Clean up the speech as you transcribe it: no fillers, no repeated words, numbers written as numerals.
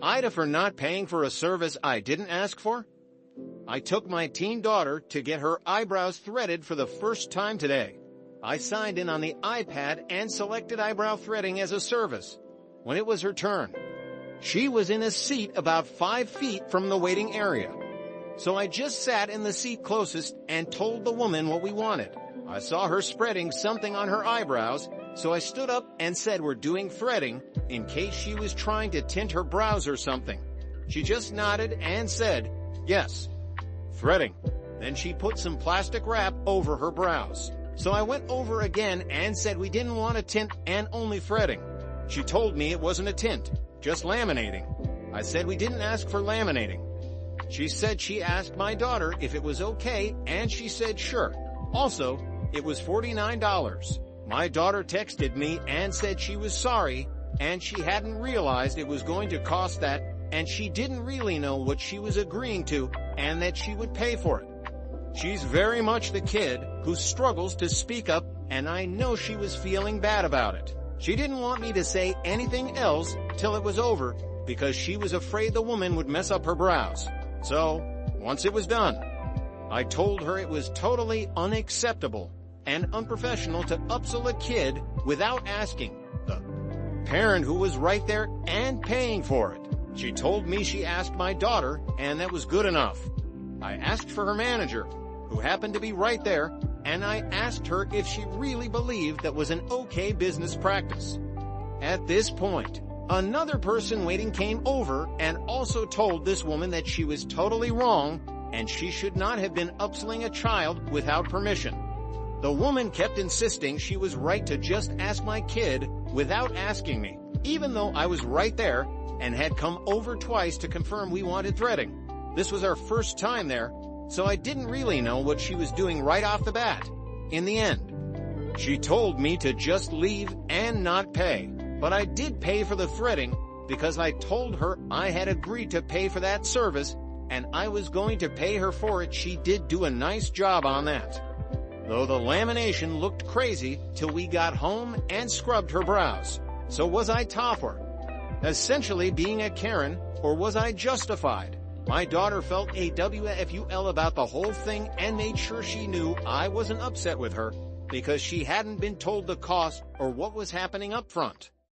AITAH for not paying for a service I didn't ask for? I took my teen daughter to get her eyebrows threaded for the first time today. I signed in on the iPad and selected eyebrow threading as a service. When it was her turn, she was in a seat about 5 feet from the waiting area. So I just sat in the seat closest and told the woman what we wanted. I saw her spreading something on her eyebrows, so I stood up and said we're doing threading in case she was trying to tint her brows or something. She just nodded and said, yes, threading. Then she put some plastic wrap over her brows. So I went over again and said we didn't want a tint and only threading. She told me it wasn't a tint, just laminating. I said we didn't ask for laminating. She said she asked my daughter if it was okay, and she said sure. Also, it was $49. My daughter texted me and said she was sorry, and she hadn't realized it was going to cost that, and she didn't really know what she was agreeing to, and that she would pay for it. She's very much the kid who struggles to speak up, and I know she was feeling bad about it. She didn't want me to say anything else till it was over because she was afraid the woman would mess up her brows. So, once it was done, I told her it was totally unacceptable and unprofessional to upsell a kid without asking the parent who was right there and paying for it. She told me she asked my daughter, and that was good enough. I asked for her manager, who happened to be right there, and I asked her if she really believed that was an okay business practice. At this point, another person waiting came over and also told this woman that she was totally wrong and she should not have been upselling a child without permission. The woman kept insisting she was right to just ask my kid without asking me, even though I was right there and had come over twice to confirm we wanted threading. This was our first time there, so I didn't really know what she was doing right off the bat. In the end, she told me to just leave and not pay, but I did pay for the threading because I told her I had agreed to pay for that service and I was going to pay her for it. She did do a nice job on that, though the lamination looked crazy till we got home and scrubbed her brows. So was I tougher, essentially being a Karen, or was I justified? My daughter felt AWFUL about the whole thing and made sure she knew I wasn't upset with her because she hadn't been told the cost or what was happening up front.